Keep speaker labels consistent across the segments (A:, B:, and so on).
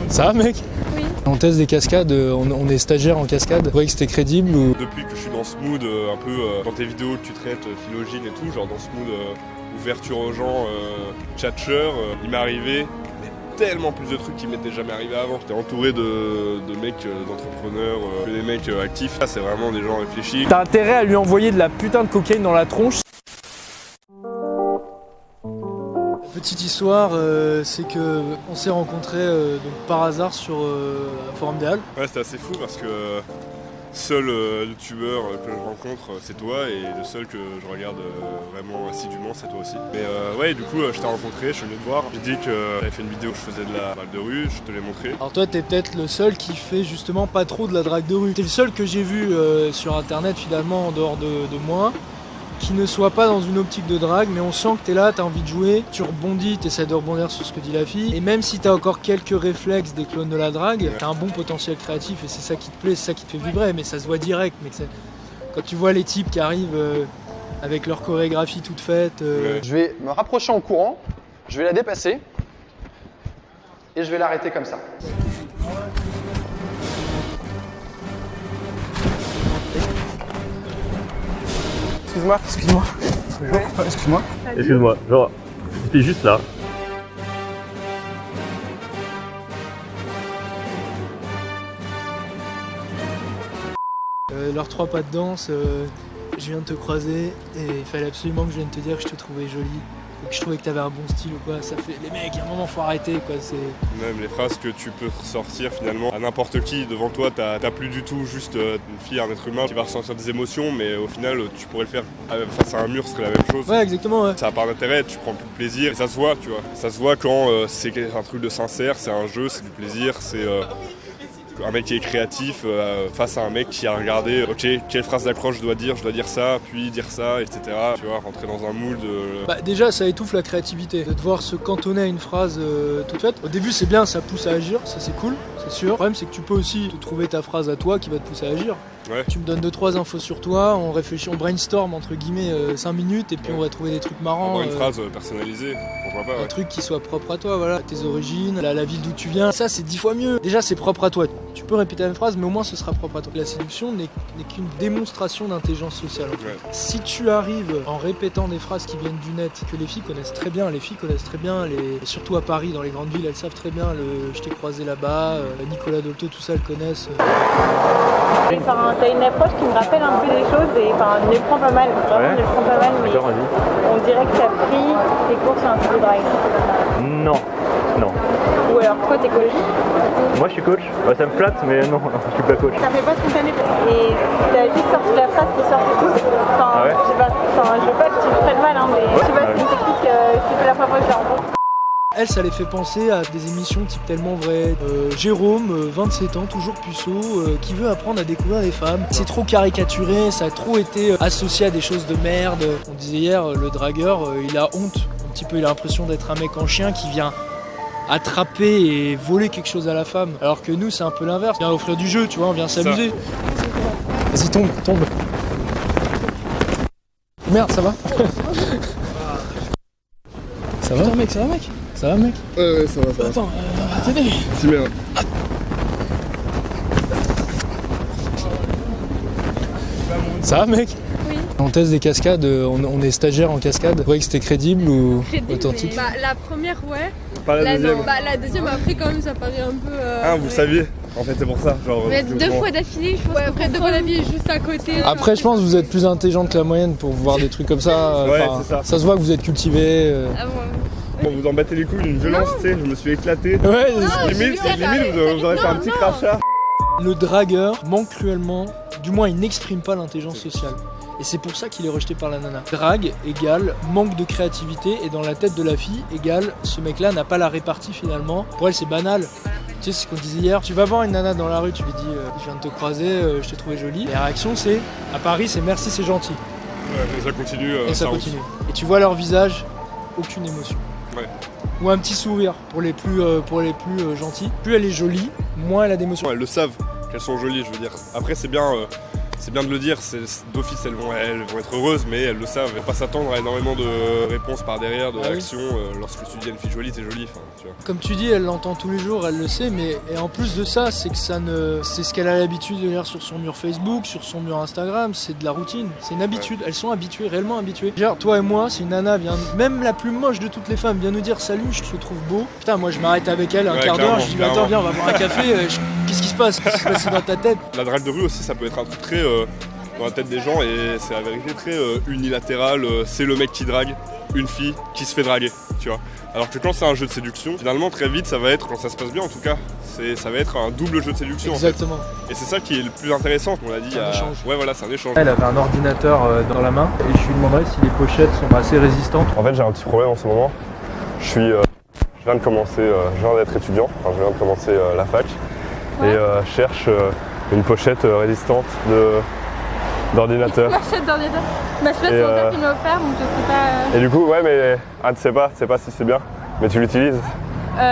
A: Ça va mec?
B: Oui.
A: On teste des cascades, on est stagiaire en cascade. Vous voyez que c'était crédible ou...
C: Depuis que je suis dans ce mood un peu dans tes vidéos que tu traites philogine et tout, genre dans ce mood ouverture aux gens, tchatcheur, il m'est arrivé tellement plus de trucs qui m'étaient jamais arrivés avant. J'étais entouré de mecs, d'entrepreneurs, des mecs actifs. Là c'est vraiment des gens réfléchis.
D: T'as intérêt à lui envoyer de la putain de cocaïne dans la tronche.
E: Petite histoire, c'est que on s'est rencontrés donc par hasard sur un forum des Halles.
C: Ouais, c'était assez fou parce que seul youtubeur que je rencontre c'est toi et le seul que je regarde vraiment assidûment c'est toi aussi. Mais ouais, du coup je t'ai rencontré, je suis venu te voir, j'ai dit que j'avais fait une vidéo où je faisais de la drague de rue, je te l'ai montré.
E: Alors toi t'es peut-être le seul qui fait justement pas trop de la drague de rue. T'es le seul que j'ai vu sur internet finalement en dehors de moi qui ne soit pas dans une optique de drague, mais on sent que t'es là, t'as envie de jouer, tu rebondis, t'essaies de rebondir sur ce que dit la fille, et même si t'as encore quelques réflexes des clones de la drague, t'as un bon potentiel créatif et c'est ça qui te plaît, c'est ça qui te fait vibrer, mais ça se voit direct, mais quand tu vois les types qui arrivent avec leur chorégraphie toute faite...
F: Je vais me rapprocher en courant, je vais la dépasser, et je vais l'arrêter comme ça. Excuse-moi.
D: Excuse-moi.
F: Ouais.
D: Excuse-moi.
G: Excuse-moi, genre, j'étais juste là.
E: Leurs 3 pas de danse, je viens de te croiser et il fallait absolument que je vienne te dire que je te trouvais jolie. Et que je trouvais que t'avais un bon style ou quoi, ça fait... Les mecs, il y a un moment faut arrêter quoi, c'est...
C: Même les phrases que tu peux ressortir finalement à n'importe qui, devant toi t'as plus du tout juste une fille, un être humain qui va ressentir des émotions, mais au final tu pourrais le faire face à un mur, ce serait la même chose.
E: Ouais, exactement, ouais.
C: Ça n'a pas d'intérêt, tu prends plus de plaisir, et ça se voit, tu vois. Ça se voit quand c'est un truc de sincère, c'est un jeu, c'est du plaisir, c'est... un mec qui est créatif face à un mec qui a regardé ok, quelle phrase d'accroche je dois dire ça, puis dire ça, etc. Tu vois, rentrer dans un mood.
E: Bah déjà ça étouffe la créativité, de devoir se cantonner à une phrase toute faite. Au début c'est bien, ça pousse à agir, ça c'est cool, c'est sûr. Le problème c'est que tu peux aussi te trouver ta phrase à toi qui va te pousser à agir.
C: Ouais.
E: Tu me donnes 2-3 infos sur toi, on réfléchit, on brainstorm entre guillemets 5 minutes et puis on va trouver des trucs marrants.
C: Avoir une phrase personnalisée, pourquoi pas.
E: Un truc qui soit propre à toi, voilà, tes origines, la ville d'où tu viens, ça c'est 10 fois mieux. Déjà c'est propre à toi, tu peux répéter la même phrase mais au moins ce sera propre à toi. La séduction n'est qu'une démonstration d'intelligence sociale en fait.
C: Ouais.
E: Si tu arrives en répétant des phrases qui viennent du net, que les filles connaissent très bien, surtout à Paris, dans les grandes villes, elles savent très bien le je t'ai croisé là-bas, Nicolas Dolto, tout ça elles connaissent.
B: T'as une approche qui me rappelle un peu des choses et je les prends pas mal, vraiment je les prends pas mal, mais on dirait que t'as pris tes cours sur un site de drague.
G: Non, non.
B: Ou alors toi t'es coach.
G: Moi je suis coach, ouais, ça me flatte, mais non, je suis pas coach.
B: Ça fait pas spontané et t'as juste sorti la phrase qui sort tout.
G: Ah ouais,
B: je veux pas que tu te prennes mal, hein, mais je sais pas si c'est une technique, c'est la première fois que je la rencontre.
E: Elle, ça les fait penser à des émissions type Tellement Vrai. Jérôme, 27 ans, toujours puceau, qui veut apprendre à découvrir les femmes. C'est trop caricaturé, ça a trop été associé à des choses de merde. On disait hier, le dragueur, il a honte. Un petit peu, il a l'impression d'être un mec en chien qui vient attraper et voler quelque chose à la femme. Alors que nous, c'est un peu l'inverse. On vient offrir du jeu, tu vois, on vient s'amuser.
A: Vas-y, tombe. Merde, ça va? Ça va?
E: Putain, mec, ça va, mec?
A: Ça va mec?
F: Ouais, ça va.
E: Attends, attendez.
F: C'est bien.
A: Ça va mec?
B: Oui.
A: On teste des cascades, on est stagiaire en cascade. Vous voyez que c'était crédible ou authentique?
B: Bah la première ouais.
C: Pas la deuxième.
B: Non. Bah la deuxième après quand même ça paraît un peu...
C: Ah, vous saviez? En fait c'est pour ça. Genre,
B: Mais 2 fois d'affilée, je pense. Ouais, après 2 fois d'affilée juste à côté.
A: Après je pense que vous êtes plus intelligente que la moyenne pour voir des trucs comme ça.
C: Ouais,
A: Enfin,
C: c'est ça.
A: Ça se voit que vous êtes cultivé.
B: Ah bon.
C: Bon, vous en battez les couilles d'une violence, tu sais, je me suis éclaté.
A: Ouais,
C: Limite, vous aurez fait un petit crachat.
E: Le dragueur manque cruellement, du moins il n'exprime pas l'intelligence sociale. Et c'est pour ça qu'il est rejeté par la nana. Drague égale manque de créativité et dans la tête de la fille égale ce mec-là n'a pas la répartie finalement. Pour elle c'est banal. Tu sais c'est ce qu'on disait hier. Tu vas voir une nana dans la rue, tu lui dis je viens de te croiser, je t'ai trouvé jolie. Et la réaction c'est à Paris c'est merci c'est gentil.
C: Ouais, et ça continue.
E: Et ça continue. Et tu vois leur visage, aucune émotion.
C: Ouais.
E: Ou un petit sourire pour les plus gentils. Plus elle est jolie, moins elle a d'émotion.
C: Elles le savent qu'elles sont jolies, je veux dire. Après c'est bien c'est bien de le dire, d'office elles vont être heureuses, mais elles le savent. Elles vont pas s'attendre à énormément de réponses par derrière, de réactions. Lorsque tu dis une fille jolie, t'es jolie. Tu vois.
E: Comme tu dis, elle l'entend tous les jours, elle le sait, mais et en plus de ça, c'est que c'est ce qu'elle a l'habitude de lire sur son mur Facebook, sur son mur Instagram, c'est de la routine, c'est une habitude. Elles sont habituées, réellement habituées. Genre, toi et moi, si une nana vient, même la plus moche de toutes les femmes, vient nous dire salut, je te trouve beau. Putain, moi je m'arrête avec elle un quart d'heure, je dis attends, viens, on va boire un café. Qu'est-ce qui se passe? Qu'est-ce qui se passe dans ta tête?
C: La drague de rue aussi, ça peut être un truc très dans la tête des gens et c'est la vérité très unilatéral. C'est le mec qui drague une fille qui se fait draguer, tu vois. Alors que quand c'est un jeu de séduction, finalement très vite ça va être, quand ça se passe bien en tout cas, ça va être un double jeu de séduction.
E: Exactement.
C: En fait. Et c'est ça qui est le plus intéressant. On l'a dit.
E: Un échange.
C: Ouais, voilà, c'est un échange.
D: Elle avait un ordinateur dans la main et je lui demanderais si les pochettes sont assez résistantes.
H: En fait, j'ai un petit problème en ce moment. Je viens de commencer, je viens d'être étudiant, enfin, je viens de commencer la fac et je cherche une pochette résistante d'ordinateur.
I: Pochette d'ordinateur. Bah, je sais pas si mon père il m'a offert, donc je sais pas.
H: Et du coup, ouais, mais tu sais pas si c'est bien, mais tu l'utilises?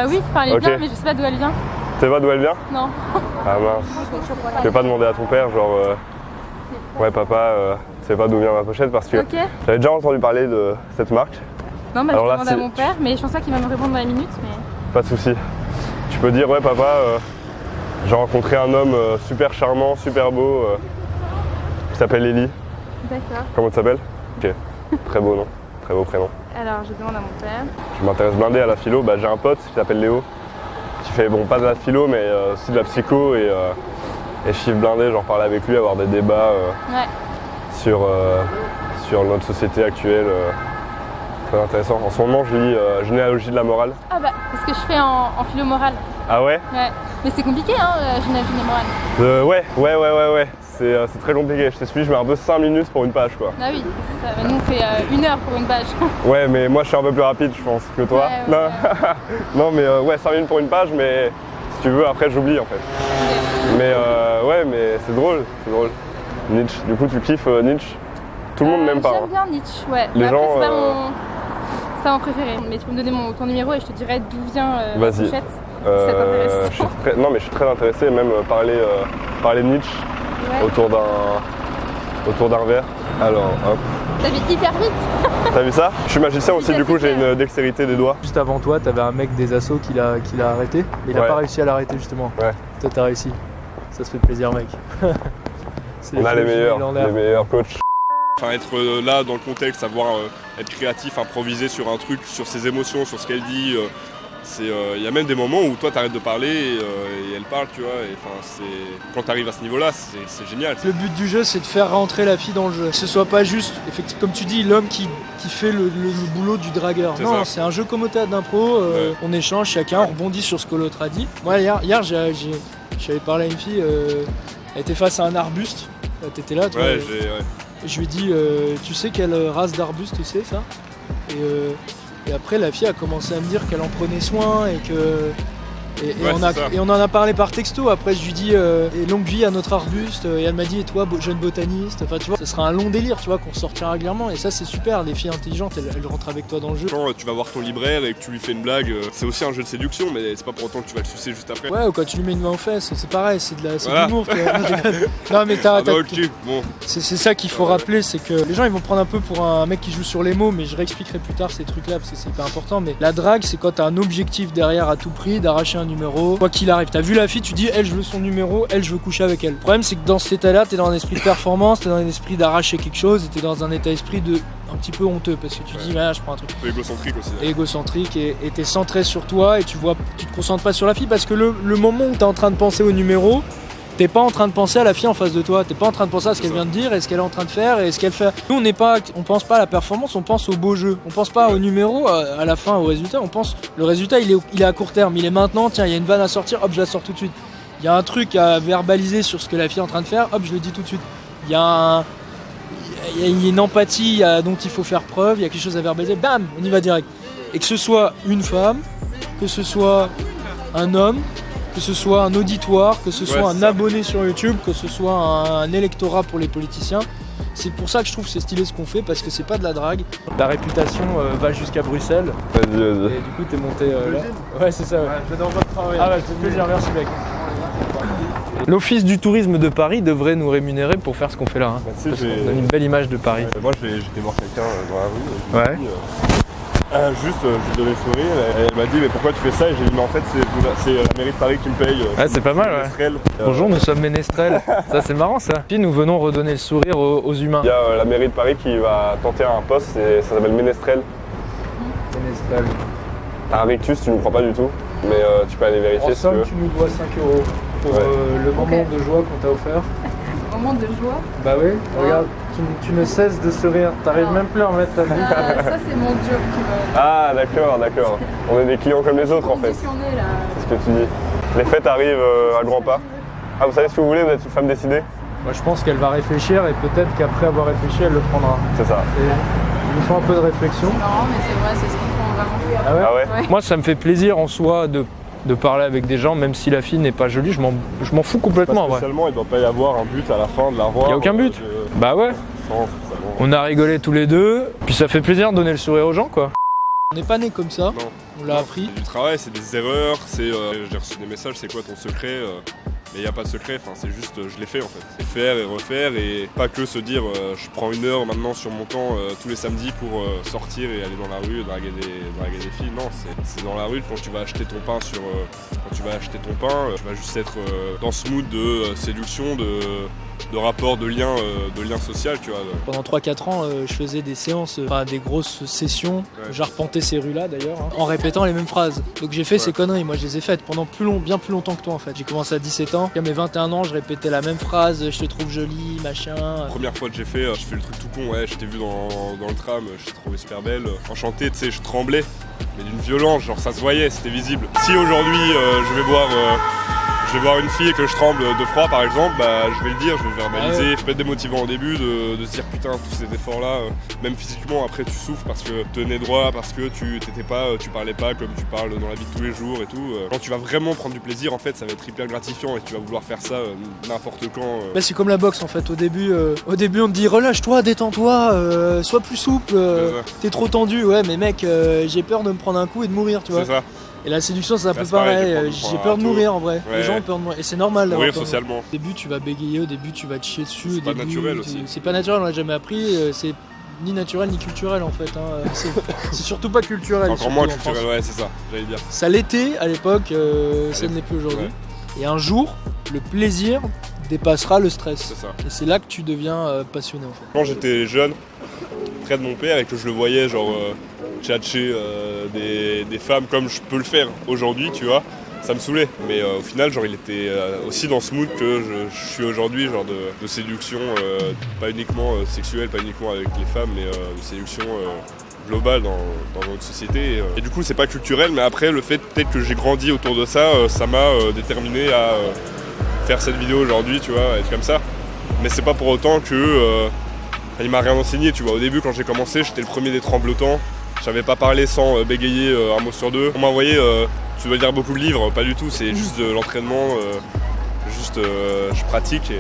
I: Oui, enfin elle est bien, mais je sais pas d'où elle vient.
H: Tu sais pas d'où elle vient?
I: Non.
H: Ah mince. Tu vais pas demander à ton père, genre, ouais, papa, tu sais pas d'où vient ma pochette parce que j'avais déjà entendu parler de cette marque.
I: Non, bah, alors je demande à mon père, mais je pense pas qu'il va me répondre dans la minute. Mais...
H: Pas de soucis. Tu peux dire, ouais, papa, j'ai rencontré un homme super charmant, super beau, qui s'appelle Ellie.
I: D'accord.
H: Comment tu t'appelles? Ok. Très beau nom, très beau prénom.
I: Alors, je demande à mon père.
H: Je m'intéresse blindé à la philo. Bah, j'ai un pote qui s'appelle Léo, qui fait, bon, pas de la philo, mais aussi de la psycho et je kiffe blindé, genre parler avec lui, avoir des débats sur notre société actuelle. Très intéressant. En ce moment, je lis Généalogie de la morale.
I: Ah bah, c'est ce que je fais en philo morale.
H: Ah ouais?
I: Ouais. Mais c'est compliqué, hein, Généalogie de la morale.
H: Ouais. C'est très compliqué. Je t'explique, je mets un peu 5 minutes pour une page, quoi.
I: Ah oui, c'est ça. Nous, on fait 1 heure pour une page.
H: Ouais, mais moi, je suis un peu plus rapide, je pense, que toi.
I: Ouais.
H: Non, mais 5 minutes pour une page, mais si tu veux, après, j'oublie, en fait. Mais mais c'est drôle. Nietzsche. Du coup, tu kiffes Nietzsche? Tout le monde n'aime pas.
I: J'aime bien Nietzsche, ouais.
H: Les gens,
I: c'est pas mon préféré. Mais tu peux me donner ton numéro et je te dirai d'où vient la pochette, si ça t'intéresse.
H: Non, mais je suis très intéressé, même parler de Nietzsche autour d'un verre. Alors, hop.
I: T'as vu hyper vite.
H: T'as vu ça? Je suis magicien aussi, du coup, j'ai une dextérité des doigts.
D: Juste avant toi, t'avais un mec des assos qui l'a arrêté. Mais il a pas réussi à l'arrêter, justement.
H: Ouais.
D: Toi, t'as réussi. Ça se fait plaisir, mec.
H: On a les meilleurs coachs.
C: Enfin, être là dans le contexte, savoir être créatif, improviser sur un truc, sur ses émotions, sur ce qu'elle dit. Il y a même des moments où toi t'arrêtes de parler et elle parle, tu vois. Et, quand t'arrives à ce niveau-là, c'est génial.
E: Le but du jeu, c'est de faire rentrer la fille dans le jeu. Que ce soit pas juste, effectivement, comme tu dis, l'homme qui fait le boulot du dragueur. Non, c'est un jeu comme au théâtre d'impro. On échange chacun, on rebondit sur ce que l'autre a dit. Moi, hier j'avais parlé à une fille, elle était face à un arbuste. T'étais là, toi.
C: Ouais,
E: je lui ai dit, tu sais quelle race d'arbuste c'est ça? Et après la fille a commencé à me dire qu'elle en prenait soin et que... Et on en a parlé par texto. Après je lui dis et longue vie à notre arbuste et elle m'a dit et toi jeune botaniste, enfin tu vois, ce sera un long délire, tu vois, qu'on sortira régulièrement et ça c'est super. Les filles intelligentes elles rentrent avec toi dans le jeu.
C: Quand tu vas voir ton libraire et que tu lui fais une blague, c'est aussi un jeu de séduction, mais c'est pas pour autant que tu vas le sucer juste après.
E: Ouais, ou quand tu lui mets une main aux fesses, c'est pareil, c'est de l'humour. Non mais c'est ça qu'il faut rappeler, c'est que les gens ils vont prendre un peu pour un mec qui joue sur les mots, mais je réexpliquerai plus tard ces trucs là parce que c'est hyper important. Mais la drague, c'est quand t'as un objectif derrière à tout prix, d'arracher un numéro, quoi qu'il arrive. T'as vu la fille, tu dis elle je veux son numéro, elle je veux coucher avec elle. Le problème c'est que dans cet état là, t'es dans un esprit de performance, t'es dans un esprit d'arracher quelque chose, et t'es dans un état d'esprit de un petit peu honteux parce que tu dis je prends un truc.
C: Égocentrique aussi.
E: Égocentrique et t'es centré sur toi et tu te concentres pas sur la fille parce que le moment où t'es en train de penser au numéro, t'es pas en train de penser à la fille en face de toi, t'es pas en train de penser à ce qu'elle vient de dire et ce qu'elle est en train de faire et ce qu'elle fait. Nous on pense pas à la performance, on pense au beau jeu, on pense pas au numéro, à la fin, au résultat, on pense le résultat il est à court terme, il est maintenant, tiens il y a une vanne à sortir, hop je la sors tout de suite. Il y a un truc à verbaliser sur ce que la fille est en train de faire, hop je le dis tout de suite. Il y a une empathie dont il faut faire preuve, il y a quelque chose à verbaliser, bam, on y va direct. Et que ce soit une femme, que ce soit un homme, que ce soit un auditoire, que ce soit un abonné sur YouTube, que ce soit un électorat pour les politiciens. C'est pour ça que je trouve que c'est stylé ce qu'on fait, parce que c'est pas de la drague.
D: Ta réputation va jusqu'à Bruxelles.
H: Vas-y.
D: Et du coup t'es monté là. Ouais c'est ça.
E: J'adore votre travail.
D: Ah bah c'est plaisir, merci mec. L'Office du tourisme de Paris devrait nous rémunérer pour faire ce qu'on fait là. Hein.
C: Bah, tu sais,
D: on donne une belle image de Paris.
C: Moi j'étais voir quelqu'un dans la rue.
D: Ouais.
C: Je lui ai donné le sourire et elle m'a dit mais pourquoi tu fais ça et j'ai dit mais en fait c'est la mairie de Paris qui me paye.
D: C'est pas mal ouais. Bonjour, nous sommes ménestrels. Ça c'est marrant ça. Puis nous venons redonner le sourire aux humains.
H: Il y a la mairie de Paris qui va tenter un poste, ça s'appelle ménestrel.
D: Ménestrel.
H: T'as un rictus, tu nous crois pas du tout, mais tu peux aller vérifier
D: en
H: si tu veux.
D: somme, tu nous dois 5 € pour le moment de joie qu'on t'a offert.
I: Moment de joie.
D: Bah oui, regarde, tu ne cesses de sourire, t'arrives même plus à en mettre ta vie.
I: Ça c'est mon job qui me...
H: Ah d'accord. On est des clients comme les autres en fait.
I: Là.
H: C'est ce que tu dis. Les fêtes arrivent à grands pas. Ah vous savez ce que vous voulez, vous êtes une femme décidée?
D: Moi je pense qu'elle va réfléchir et peut-être qu'après avoir réfléchi, elle le prendra.
H: C'est ça.
D: Il nous faut un peu de réflexion.
I: C'est marrant mais c'est vrai, c'est ce qu'ils font vraiment.
D: Ah ouais. Moi ça me fait plaisir en soi de parler avec des gens, même si la fille n'est pas jolie, je m'en fous complètement.
C: Pas spécialement, il doit pas y avoir un but à la fin de la revoir.
D: Il n'y a aucun but. Bah ouais. On a rigolé tous les deux, puis ça fait plaisir de donner le sourire aux gens quoi.
E: On n'est pas né comme ça,
C: Non.
E: on l'a appris.
C: C'est du travail, c'est des erreurs, j'ai reçu des messages, c'est quoi ton secret mais il n'y a pas de secret, c'est juste je l'ai fait en fait. C'est faire et refaire et pas que se dire je prends 1 heure maintenant sur mon temps tous les samedis pour sortir et aller dans la rue, draguer des filles. Non, c'est dans la rue quand tu vas acheter ton pain tu vas juste être dans ce mood de séduction, de rapport, de lien social, tu vois.
E: Pendant 3-4 ans, je faisais des séances, des grosses sessions, j'arpentais ces rues-là d'ailleurs, en répétant les mêmes phrases. Donc j'ai fait ces conneries, moi je les ai faites pendant bien plus longtemps que toi en fait. J'ai commencé à 17 ans, à mes 21 ans, je répétais la même phrase, je te trouve jolie, machin.
C: La première fois que j'ai fait le truc tout con, je t'ai vu dans le tram, je t'ai trouvé super belle. Enchanté, tu sais, je tremblais, mais d'une violence, genre ça se voyait, c'était visible. Si aujourd'hui je vais voir une fille et que je tremble de froid par exemple, je vais le dire, je vais le verbaliser. Je peux être démotivant au début de se dire putain tous ces efforts là, même physiquement après tu souffres parce que tu tenais droit, parce que tu parlais pas comme tu parles dans la vie de tous les jours et tout. Quand tu vas vraiment prendre du plaisir en fait ça va être hyper gratifiant et tu vas vouloir faire ça n'importe quand.
E: C'est comme la boxe en fait, au début on te dit relâche-toi, détends-toi, sois plus souple, t'es trop tendu, ouais mais mec j'ai peur de me prendre un coup et de mourir tu vois.
C: C'est ça.
E: Et la séduction c'est un peu pareil, j'ai peur de mourir en vrai, les gens ont peur de mourir, et c'est normal d'avoir
C: mourir
E: peur.
C: socialement.
E: Au début tu vas bégayer, au début tu vas te chier dessus,
C: c'est pas naturel aussi.
E: C'est pas naturel, on l'a jamais appris, c'est ni naturel ni culturel en fait, c'est surtout pas culturel.
C: Encore moins culturel, ouais c'est ça, j'allais dire.
E: Ça l'était à l'époque, ça ne l'est plus aujourd'hui. Et un jour, le plaisir dépassera le stress.
C: C'est ça.
E: Et c'est là que tu deviens passionné en fait.
C: Quand j'étais jeune, près de mon père et que je le voyais genre tchatcher des femmes comme je peux le faire aujourd'hui, tu vois, ça me saoulait. Mais au final, genre il était aussi dans ce mood que je suis aujourd'hui, genre de séduction, pas uniquement sexuelle, pas uniquement avec les femmes, mais de séduction globale dans notre société. Et du coup, c'est pas culturel, mais après, le fait peut-être que j'ai grandi autour de ça, ça m'a déterminé à faire cette vidéo aujourd'hui, tu vois, être comme ça. Mais c'est pas pour autant que il m'a rien enseigné, tu vois. Au début, quand j'ai commencé, j'étais le premier des tremblotants. J'avais pas parlé sans bégayer un mot sur deux. On m'a envoyé, tu dois lire beaucoup de livres, pas du tout, c'est juste de l'entraînement, je pratique.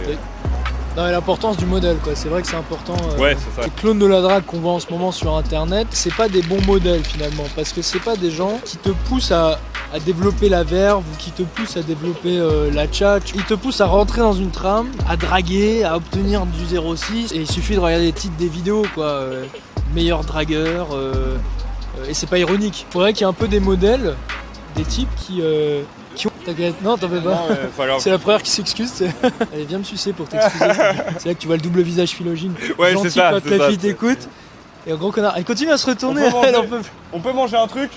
E: Non, et l'importance du modèle, quoi. C'est vrai que c'est important.
C: Ouais, c'est ça.
E: Les clones de la drague qu'on voit en ce moment sur internet, c'est pas des bons modèles finalement, parce que c'est pas des gens qui te poussent à développer la verve ou qui te poussent à développer la tchatch. Ils te poussent à rentrer dans une trame, à draguer, à obtenir du 0,6. Et il suffit de regarder les titres des vidéos, quoi. Meilleur dragueur. Et c'est pas ironique. Il faudrait qu'il y ait un peu des modèles, des types qui ont... T'inquiète, non t'en fais pas. C'est la première qui s'excuse. Allez, viens me sucer pour t'excuser. C'est là que tu vois le double visage Philogine.
C: Ouais,
E: gentil
C: c'est ça.
E: quand la fille t'écoute. Et un gros connard. Elle continue à se retourner.
C: On peut manger un truc.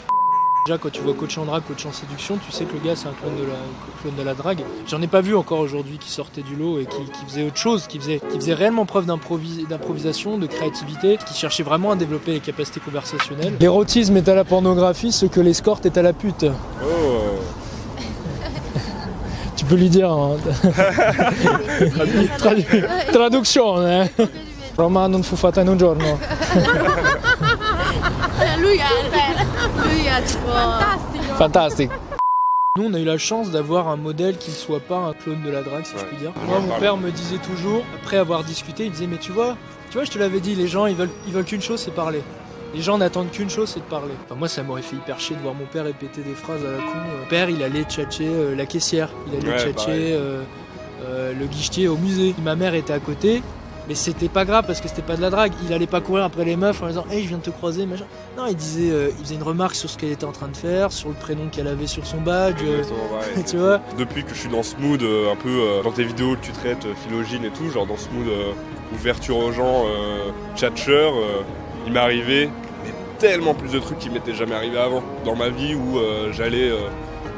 E: Déjà quand tu vois coach en drague, coach en séduction, tu sais que le gars c'est un clone de la drague. J'en ai pas vu encore aujourd'hui qui sortait du lot et qui faisait autre chose, qui faisait réellement preuve d'improvisation, de créativité, qui cherchait vraiment à développer les capacités conversationnelles. L'érotisme est à la pornographie ce que l'escorte est à la pute.
C: Oh.
E: Tu peux lui dire. Hein. Traduction. Roma non fu fatta in un giorno. Fantastique. Nous on a eu la chance d'avoir un modèle qui ne soit pas un clone de la drague si je puis dire. Moi mon père me disait toujours, après avoir discuté, il disait mais tu vois je te l'avais dit, les gens ils veulent qu'une chose, c'est parler. Les gens n'attendent qu'une chose, c'est de parler. Enfin, moi ça m'aurait fait hyper chier de voir mon père répéter des phrases à la con. Mon père il allait tchatcher la caissière, il allait tchatcher le guichetier au musée. Ma mère était à côté, mais c'était pas grave parce que c'était pas de la drague. Il allait pas courir après les meufs en disant hey, je viens de te croiser, machin. Non, il faisait une remarque sur ce qu'elle était en train de faire, sur le prénom qu'elle avait sur son badge. Tu vois.
C: Depuis que je suis dans ce mood un peu dans tes vidéos que tu traites Philogine et tout, genre dans ce mood ouverture aux gens, tchatcheur, il m'est arrivé tellement plus de trucs qui m'étaient jamais arrivés avant dans ma vie où j'allais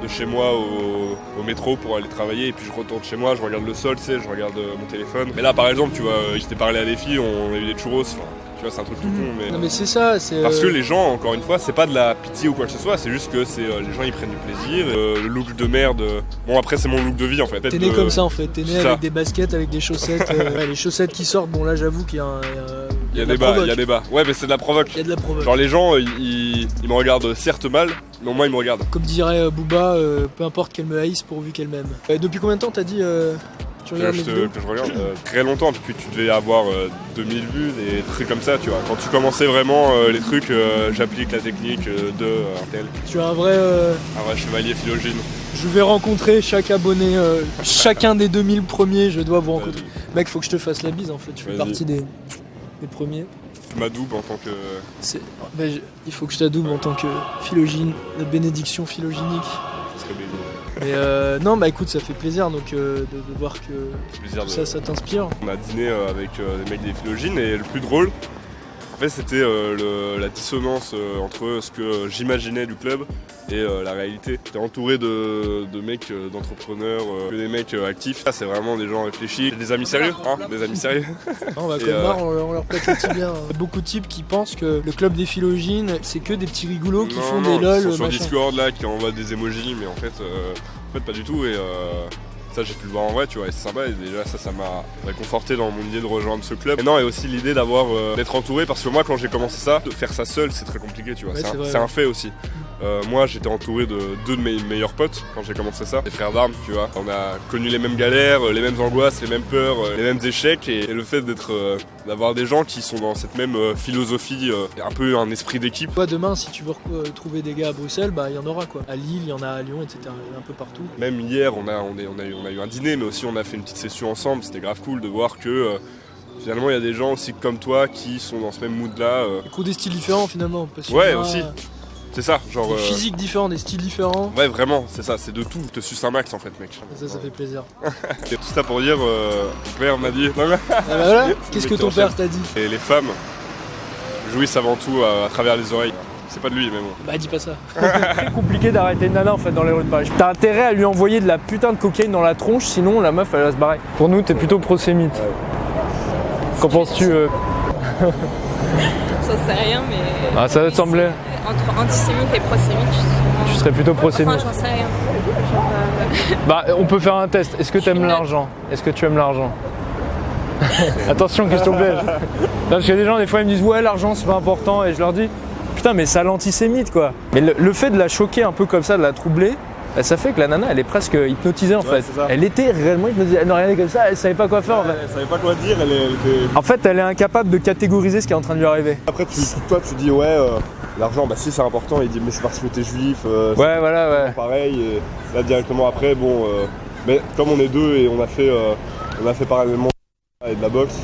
C: de chez moi au métro pour aller travailler et puis je retourne chez moi, je regarde le sol, tu sais, je regarde mon téléphone. Mais là par exemple, tu vois, j'étais parlé à des filles, on a eu des churros, tu vois, c'est un truc tout con. Mais,
E: non mais c'est ça, c'est...
C: Parce que les gens, encore une fois, c'est pas de la pitié ou quoi que ce soit, c'est juste que c'est les gens ils prennent du plaisir. Le look de merde, bon après c'est mon look de vie en fait.
E: T'es né comme ça en fait, t'es né avec des baskets, avec des chaussettes, les chaussettes qui sortent, bon là j'avoue qu'il y a un...
C: Il y a débat. Ouais, mais c'est de la provoque.
E: Il y a de la provoque.
C: Genre les gens, ils me regardent certes mal, mais au moins ils me regardent.
E: Comme dirait Booba, peu importe qu'elle me haïsse pourvu qu'elle m'aime. Depuis combien de temps t'as dit tu regardes les vidéos ?
C: Que je regarde très longtemps, depuis que tu devais avoir 2000 vues, des trucs comme ça, tu vois. Quand tu commençais vraiment les trucs, j'applique la technique de un tel.
E: Tu es un vrai
C: chevalier Philogine.
E: Je vais rencontrer chaque abonné, chacun des 2000 premiers, je dois vous rencontrer. Mec, faut que je te fasse la bise en fait, tu fais partie des premiers.
C: Tu m'adoubes en tant que...
E: il faut que je t'adouble en tant que Philogine, la bénédiction philoginique.
C: Ce serait béni.
E: Mais non, bah écoute, ça fait plaisir donc de voir que tout ça t'inspire.
C: On a dîné avec des mecs des Philogines et le plus drôle, en fait, c'était la dissonance entre ce que j'imaginais du club et la réalité. J'étais entouré de mecs, d'entrepreneurs, des mecs actifs. Là, c'est vraiment des gens réfléchis, des amis sérieux, hein, des amis sérieux.
E: Non, bah, on leur plaque le bien. Beaucoup de types qui pensent que le club des Philogines, c'est que des petits rigoulots qui font des lol.
C: Ils sont sur Discord là, qui envoient des emojis, mais en fait pas du tout. Et ça, j'ai pu le voir en vrai, tu vois, et c'est sympa. Et déjà, ça m'a réconforté dans mon idée de rejoindre ce club. Et aussi l'idée d'être entouré, parce que moi, quand j'ai commencé ça, de faire ça seul, c'est très compliqué, tu vois.
E: Ouais,
C: c'est un fait aussi. Moi, j'étais entouré de deux de mes meilleurs potes quand j'ai commencé ça, des frères d'armes, tu vois. On a connu les mêmes galères, les mêmes angoisses, les mêmes peurs, les mêmes échecs, et le fait d'avoir des gens qui sont dans cette même philosophie, un peu un esprit d'équipe.
E: Toi, demain, si tu veux trouver des gars à Bruxelles, bah il y en aura quoi. À Lille, il y en a à Lyon, etc. Il y en a un peu partout.
C: Même hier, on a eu un dîner, mais aussi on a fait une petite session ensemble. C'était grave cool de voir que finalement il y a des gens aussi comme toi qui sont dans ce même mood là.
E: Qui ont des styles différents finalement. Parce
C: ouais, aussi. C'est ça, genre...
E: Des physiques différents, des styles différents.
C: Ouais, vraiment, c'est ça, c'est de tout. Te suce un max en fait, mec.
E: Ça fait plaisir.
C: Et tout ça pour dire, mon père m'a dit...
E: Ah bah voilà, qu'est-ce que ton père t'a dit ?
C: Et les femmes jouissent avant tout à travers les oreilles. C'est pas de lui, mais bon.
E: Bah dis pas ça.
D: C'est très compliqué d'arrêter une nana en fait dans les rues de Paris. T'as intérêt à lui envoyer de la putain de cocaïne dans la tronche, sinon la meuf elle va se barrer. Pour nous, t'es plutôt prosémite. Ouais. Qu'en penses-tu
I: J'en sais rien, mais...
D: Ah, ça te semblait.
I: Entre antisémite et prosémite,
D: tu serais plutôt prosémite.
I: Enfin, j'en sais rien.
D: Bah, on peut faire un test. Est-ce que tu aimes l'argent ? Est-ce que tu aimes l'argent ? Attention, question piège. Parce qu'il y a des gens, des fois, ils me disent ouais, l'argent c'est pas important, et je leur dis putain, mais c'est l'antisémite quoi. Mais le fait de la choquer un peu comme ça, de la troubler, ça fait que la nana elle est presque hypnotisée en fait. Elle était réellement hypnotisée, elle nous regardait comme ça, elle savait pas quoi faire en fait.
H: Elle savait pas quoi dire, elle était...
D: En fait elle est incapable de catégoriser ce qui est en train de lui arriver.
H: Après toi tu dis ouais, l'argent bah si c'est important, il dit mais c'est parce que t'es juif,
D: ouais voilà ouais.
H: Pareil, et là directement après bon, mais comme on est deux et on a fait parallèlement et de la boxe,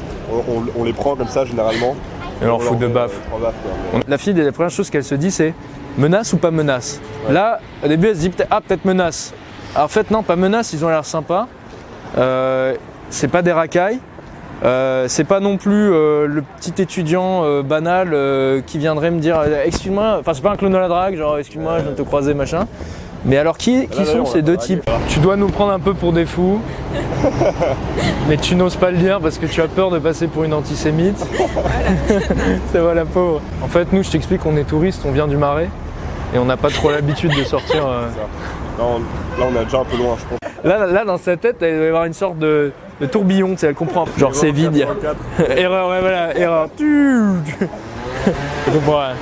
H: on les prend comme ça généralement.
D: Et on leur fout de baffe. La fille, la première chose qu'elle se dit c'est menace ou pas menace. Ouais. Là, au début, elle se dit peut-être menace. Alors en fait, non, pas menace, ils ont l'air sympas. C'est pas des racailles. C'est pas non plus le petit étudiant banal qui viendrait me dire excuse-moi, enfin c'est pas un clown de la drague, genre excuse-moi, je viens de te croiser, machin. Mais alors qui sont ces deux types ? Tu dois nous prendre un peu pour des fous, mais tu n'oses pas le dire parce que tu as peur de passer pour une antisémite. C'est voilà, pauvre. En fait, nous, je t'explique, on est touristes, on vient du Marais et on n'a pas trop l'habitude de sortir.
H: Là, on est déjà un peu loin, je pense.
D: Là, dans sa tête, elle doit y avoir une sorte de tourbillon, tu sais, elle comprend. Genre, c'est vide. Erreur, ouais, voilà, erreur. Je comprends rien.